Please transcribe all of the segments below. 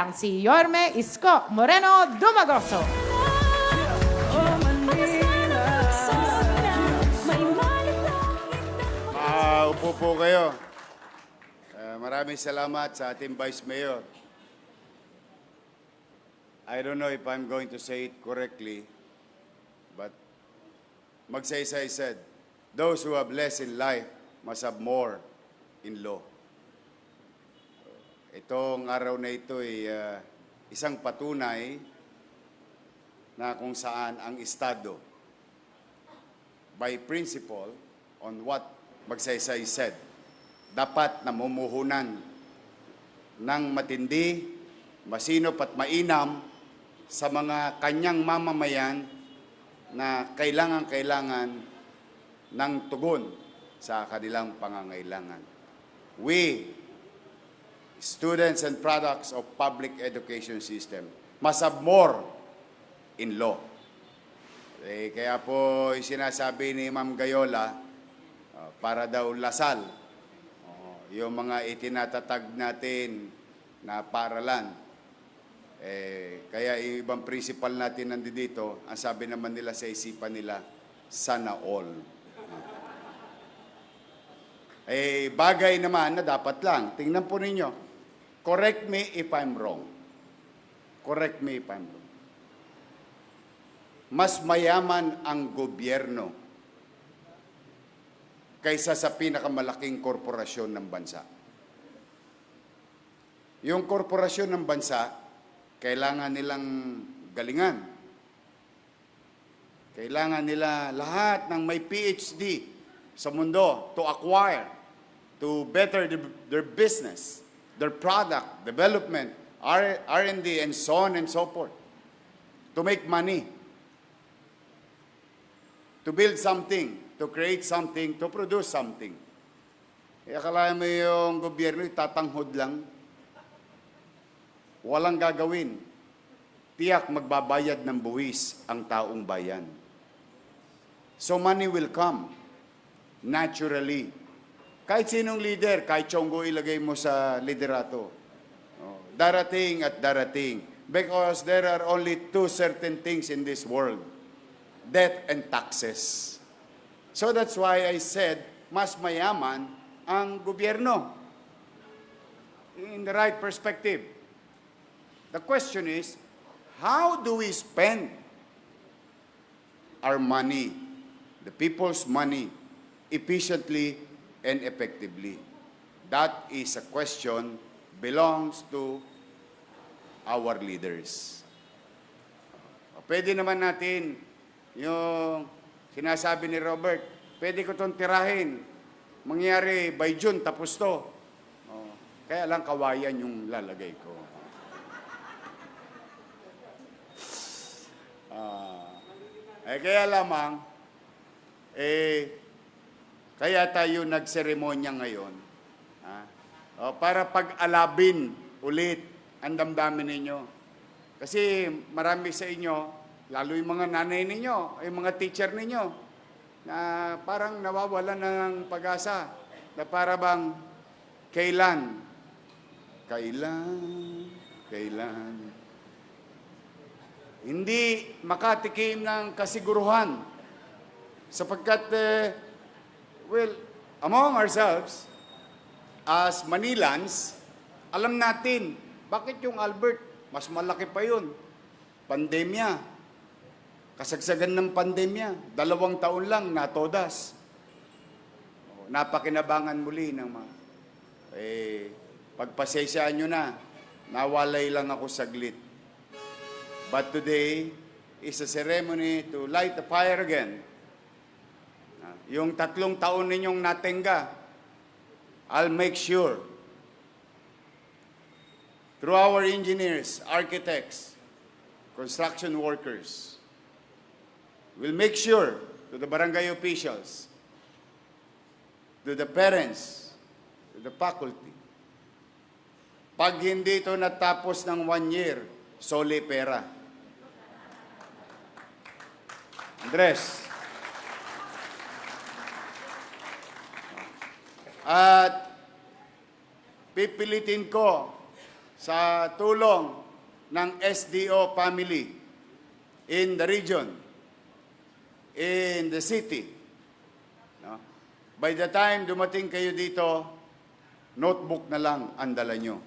bilang si Yorme Isko Moreno Dumagoso. Upo po kayo. Maraming salamat sa ating Vice Mayor. I don't know if I'm going to say it correctly, but Magsaysay said, those who have less in life must have more in law. Itong araw na ito ay isang patunay na kung saan ang Estado, by principle, on what Magsaysay said, dapat namumuhunan ng matindi, masinop at mainam sa mga kanyang mamamayan na kailangan ng tugon sa kanilang pangangailangan. We, students and products of public education system, must have more in law. Kaya po sinasabi ni Ma'am Gayola, para daw lasal yung mga itinatatag natin na paralan. Kaya ibang principal natin nandito, ang sabi naman nila sa isipan nila, sana all. Bagay naman na dapat lang. Tingnan po ninyo. Correct me if I'm wrong. Correct me if I'm wrong. Mas mayaman ang gobyerno kaysa sa pinakamalaking korporasyon ng bansa. Yung korporasyon ng bansa, kailangan nilang galingan. Kailangan nila lahat ng may PhD sa mundo to acquire, to better their business, their product, development, R&D, and so on and so forth. To make money. To build something. To create something, to produce something. Akalain mo yung gobyerno, tatanghod lang. Walang gagawin. Tiyak magbabayad ng buwis ang taong bayan. So money will come. Naturally. Kahit sinong leader, kahit Chongo ilagay mo sa liderato. Darating at darating. Because there are only two certain things in this world. Death and taxes. So that's why I said, mas mayaman ang gobyerno. In the right perspective. The question is, how do we spend our money, the people's money, efficiently and effectively? That is a question belongs to our leaders. Pwede naman natin yung sinasabi ni Robert, pwede ko itong tirahin. Mangyari by June, tapos to. Kaya lang kawayan yung lalagay ko. Kaya lamang, kaya tayo nagseremonya ngayon. Para pag-alabin ulit ang damdamin ninyo. Kasi marami sa inyo, lalo yung mga nanay ninyo, yung mga teacher ninyo, na parang nawawala ng pag-asa, na para bang kailan. Hindi makatikim ng kasiguruhan. Sapagkat, among ourselves, as Manilans, alam natin, bakit yung Albert, mas malaki pa yun. Pandemya. Kasagsagan ng pandemya, 2 taon lang natodas. Napakinabangan muli ng mga, pagpasensyaan nyo na, nawalay lang ako saglit. But today is a ceremony to light the fire again. Yung 3 taon ninyong natenga, I'll make sure, through our engineers, architects, construction workers, we'll make sure to the barangay officials, to the parents, to the faculty, pag hindi ito natapos ng 1 year, soli pera. Andres. At pipilitin ko sa tulong ng SDO family in the region, in the city. No? By the time dumating kayo dito, notebook na lang ang dala nyo.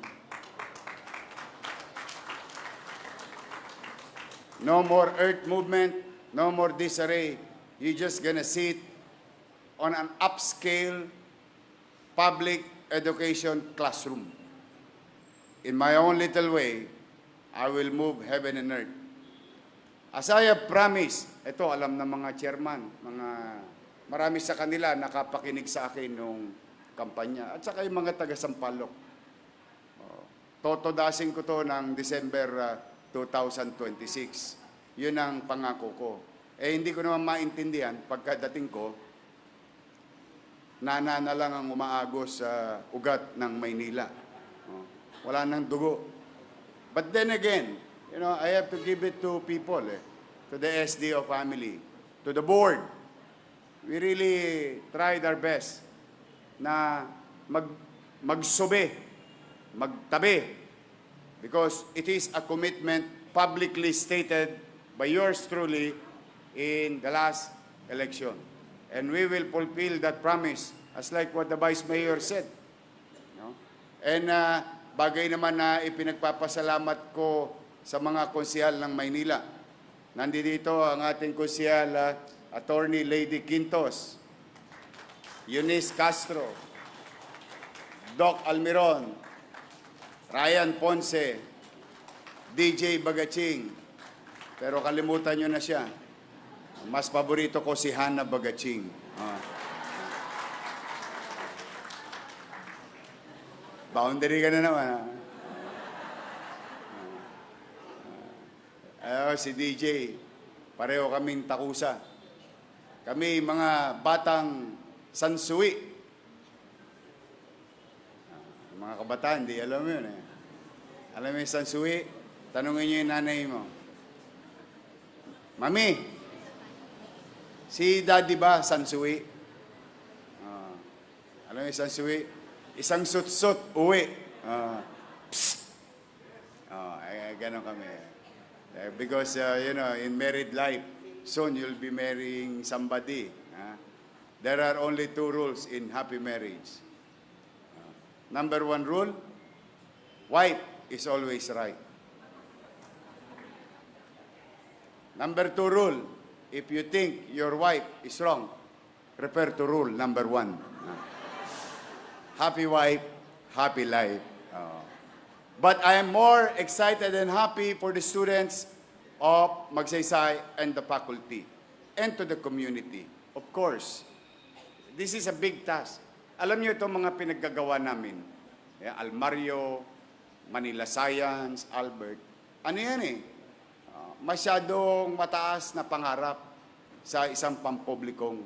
No more earth movement, no more disarray. You're just gonna sit on an upscale public education classroom. In my own little way, I will move heaven and earth. As I have promised, ito alam ng mga chairman, marami sa kanila nakapakinig sa akin nung kampanya, at saka yung mga taga-Sampaloc. Totodasin ko to ng December 2026. Yun ang pangako ko. Hindi ko naman maintindihan pagkadating ko, nana na lang ang umaagos sa ugat ng Maynila. Wala nang dugo. But then again, I have to give it to people, to the SDO family, to the board. We really tried our best na magsobe, magtabi, because it is a commitment publicly stated by yours truly in the last election. And we will fulfill that promise, as like what the Vice Mayor said. No? And bagay naman na ipinagpapasalamat ko sa mga konsehal ng Maynila. Nandito ang ating konsehal, Attorney Lady Quintos, Eunice Castro, Doc Almiron, Ryan Ponce, DJ Bagaching. Pero kalimutan nyo na siya. Mas paborito ko si Hannah Bagaching. Boundary ka na naman. Si DJ, pareho kaming takusa. Kami mga batang sansui. Mga kabataan, di alam mo yun eh. Alam mo yung sansui? Tanungin nyo yung nanay mo. Mami, si Daddy ba sansui? Alam mo yung sansui? Isang sut-sut, uwi. Ganon kami. Because, in married life, soon you'll be marrying somebody. There are only two rules in happy marriage. Number one rule, wife is always right. Number two rule, if you think your wife is wrong, refer to rule number one. Happy wife, happy life. But I am more excited and happy for the students of Magsaysay and the faculty and to the community. Of course, this is a big task. Alam niyo itong mga pinaggagawa namin. Almario, Manila Science, Albert. Ano yan eh? Masyadong mataas na pangarap sa isang pampublikong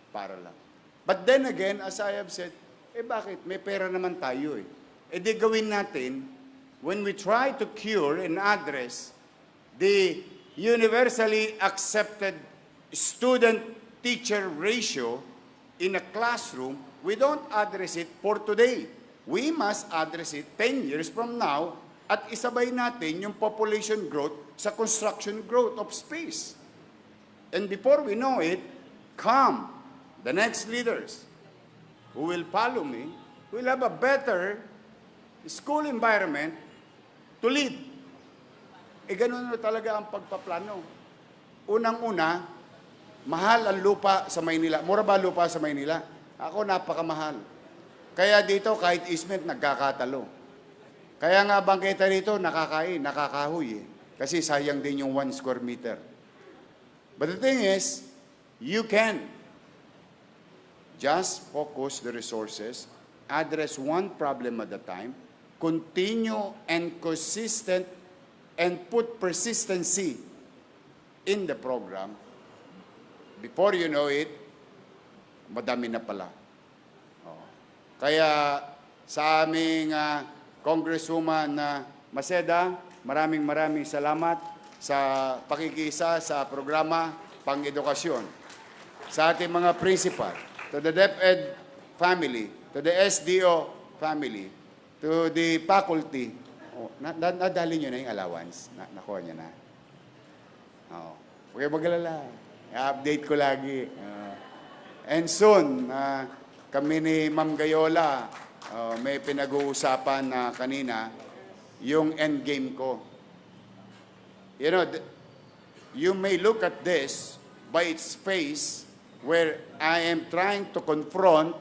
paaralan. But then again, as I have said, bakit? May pera naman tayo eh. Di gawin natin, when we try to cure and address the universally accepted student-teacher ratio in a classroom, we don't address it for today. We must address it 10 years from now at isabay natin yung population growth sa construction growth of space. And before we know it, come the next leaders who will follow me, will have a better school environment to lead. Ganun na talaga ang pagpaplano. Unang-una, mahal ang lupa sa Maynila. Mura ba lupa sa Maynila? Ako, napakamahal. Kaya dito, kahit easement, nagkakatalo. Kaya nga bangketa dito, nakakahoy. Kasi sayang din yung 1 square meter. But the thing is, you can just focus the resources, address one problem at a time, continue and consistent and put persistency in the program. Before you know it, madami na pala. Kaya sa aming Congresswoman Maceda, maraming salamat sa pakikisa sa programa pang-edukasyon. Sa ating mga principal, to the DepEd family, to the SDO family, to the faculty, Nadali nyo na yung allowance? Nakuha nyo na? Oo. Huwag kayo mag-alala. I-update ko lagi. And soon, kami ni Ma'am Gayola, may pinag-uusapan na kanina, yung end game ko. You know, you may look at this by its face, where I am trying to confront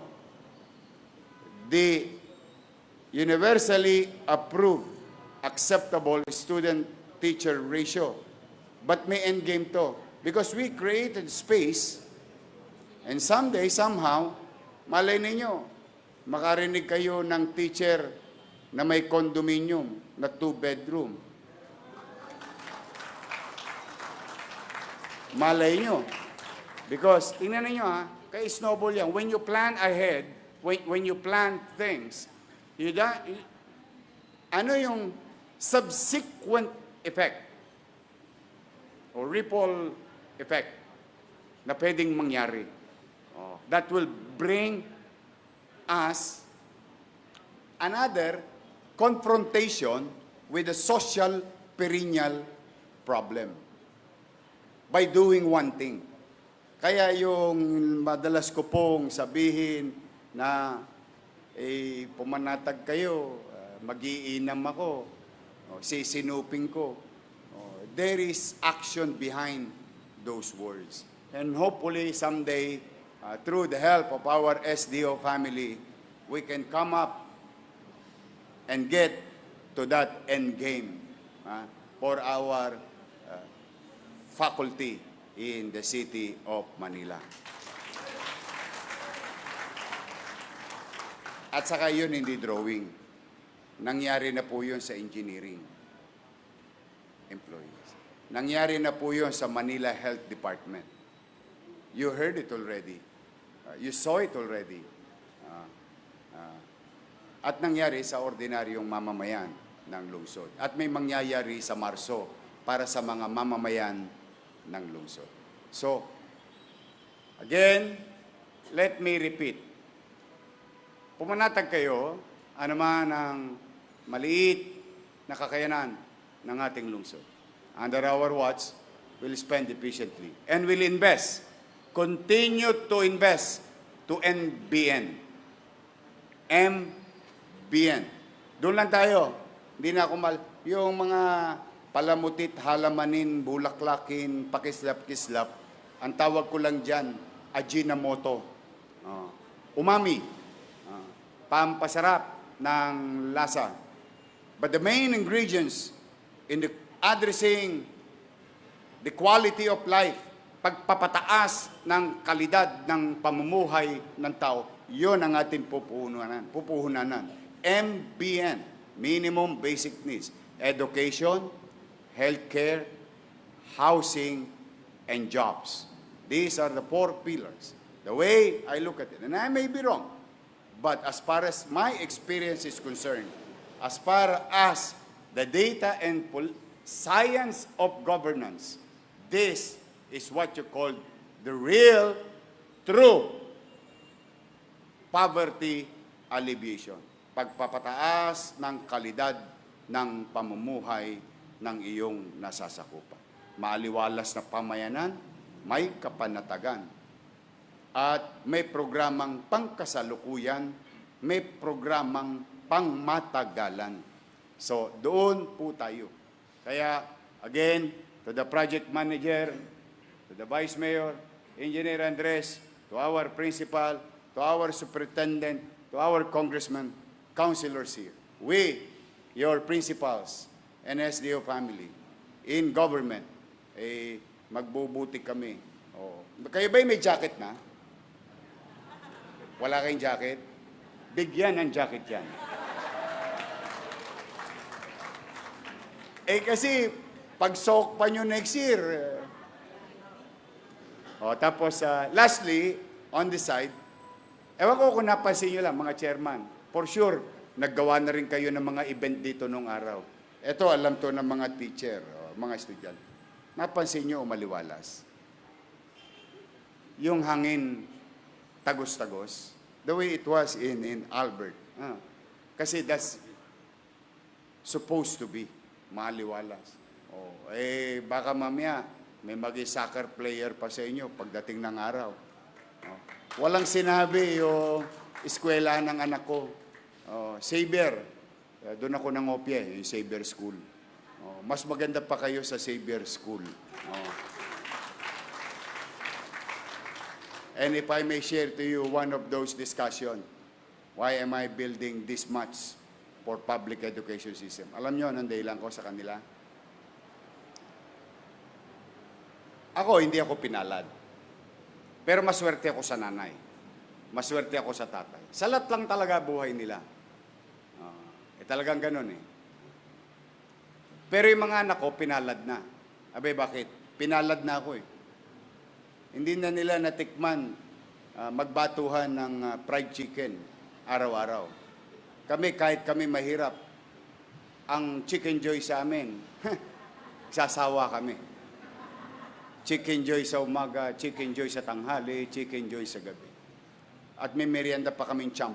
the universally approved, acceptable student-teacher ratio. But may end game to. Because we created space, and someday, somehow, malay ninyo, makarinig kayo ng teacher na may condominium na 2-bedroom. Malay nyo. Because, tingnan ninyo kay snowball yan. When you plan ahead, when you plan things, ano yung subsequent effect o ripple effect na pwedeng mangyari? That will bring us another confrontation with the social perennial problem by doing one thing. Kaya yung madalas ko pong sabihin na pumanatag kayo, mag-iinam ako, sisinupin ko. There is action behind those words. And hopefully someday, through the help of our SDO family, we can come up and get to that end game for our faculty in the city of Manila. At saka yun hindi drawing. Nangyari na po yun sa engineering employees. Nangyari na po yun sa Manila Health Department. You heard it already. You saw it already. At nangyari sa ordinaryong mamamayan ng lungsod. At may mangyayari sa Marso para sa mga mamamayan ng lungsod. So, again, let me repeat. Pumanatag kayo, ano man ang maliit na kakayanan ng ating lungsod. Under our watch, we'll spend efficiently. And we'll invest. Continue to invest to NBN. MBN. Doon lang tayo. Hindi na ako yung mga palamutit, halamanin, bulaklakin, pakislap-kislap, ang tawag ko lang dyan, Ajinomoto. Umami. Pampasarap ng lasa. But the main ingredients in the addressing the quality of life, pagpapataas ng kalidad ng pamumuhay ng tao, yun ang ating pupuhunanan. MBN, Minimum Basic Needs. Education, healthcare, housing, and jobs. These are the 4 pillars. The way I look at it, and I may be wrong, but as far as my experience is concerned, as far as the data and science of governance, this is what you call the real, true poverty alleviation. Pagpapataas ng kalidad ng pamumuhay ng iyong nasasakupan. Maaliwalas na pamayanan, may kapanatagan, at may programang pangkasalukuyan, may programang pangmatagalan. So, doon po tayo. Kaya, again, to the project manager, to the vice mayor, Engineer Andres, to our principal, to our superintendent, to our congressman, councilors here, we, your principals, and SDO family, in government, magbubuti kami. Kayo ba'y may jacket na? Wala kayong jacket? Bigyan ng jacket yan. Kasi, pag soak pa nyo next year. Tapos, lastly, on the side, ewan ko kung napansin nyo lang, mga chairman, for sure, naggawa na rin kayo ng mga event dito nung araw. Ito, alam to ng mga teacher, mga estudyante. Napansin nyo, maliwalas. Yung hangin, tagos-tagos, the way it was in Albert. Kasi supposed to be. Maliwalas. Baka mamaya, may soccer player pa sa inyo pagdating ng araw. Walang sinabi yung eskwela ng anak ko. Xavier, doon ako nangopya, yung Xavier School. Mas maganda pa kayo sa Xavier School. And if I may share to you one of those discussion, why am I building this much for public education system? Alam nyo, anong dahilan ko sa kanila? Ako, hindi ako pinalad. Pero maswerte ako sa nanay. Maswerte ako sa tatay. Salat lang talaga buhay nila. Talagang ganun eh. Pero yung mga anak ko, pinalad na. Abe, bakit? Pinalad na ako eh. Hindi na nila natikman magbatuhan ng fried chicken araw-araw. Kahit kami mahirap, ang chicken joy sa amin, sasawa kami. Chicken joy sa umaga, chicken joy sa tanghali, chicken joy sa gabi. At may merienda pa kaming champ.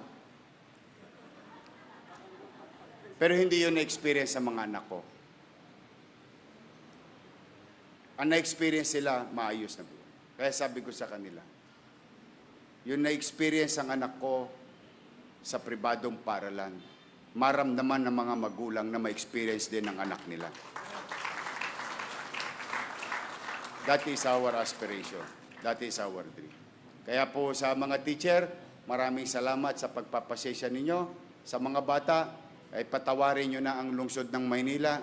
Pero hindi yun na-experience sa mga anak ko. Ang na-experience sila, maayos na buhay. Kaya sabi ko sa kanila, yun na-experience ang anak ko sa pribadong paralan. Maramdaman ng mga magulang na ma-experience din ng anak nila. That is our aspiration. That is our dream. Kaya po sa mga teacher, maraming salamat sa pagpapasensya ninyo. Sa mga bata, ay patawarin nyo na ang lungsod ng Maynila.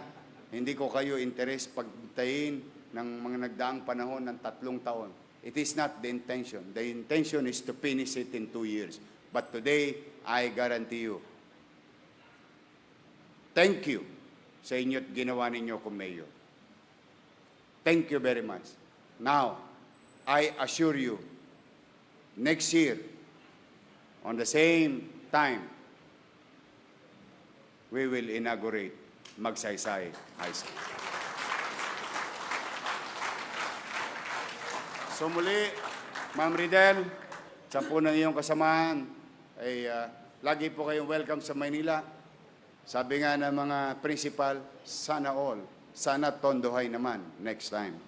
Hindi ko kayo interes pagtayin ng mga nagdaang panahon ng 3 taon. It is not the intention. The intention is to finish it in 2 years. But today, I guarantee you, thank you sa inyo't ginawa ninyo kung mayor. Thank you very much. Now, I assure you, next year, on the same time, we will inaugurate Magsaysay High School. So muli, Ma'am Ridel, sa po ng iyong kasamahan, ay lagi po kayong welcome sa Maynila. Sabi nga ng mga principal, sana all, sana tondohay naman next time.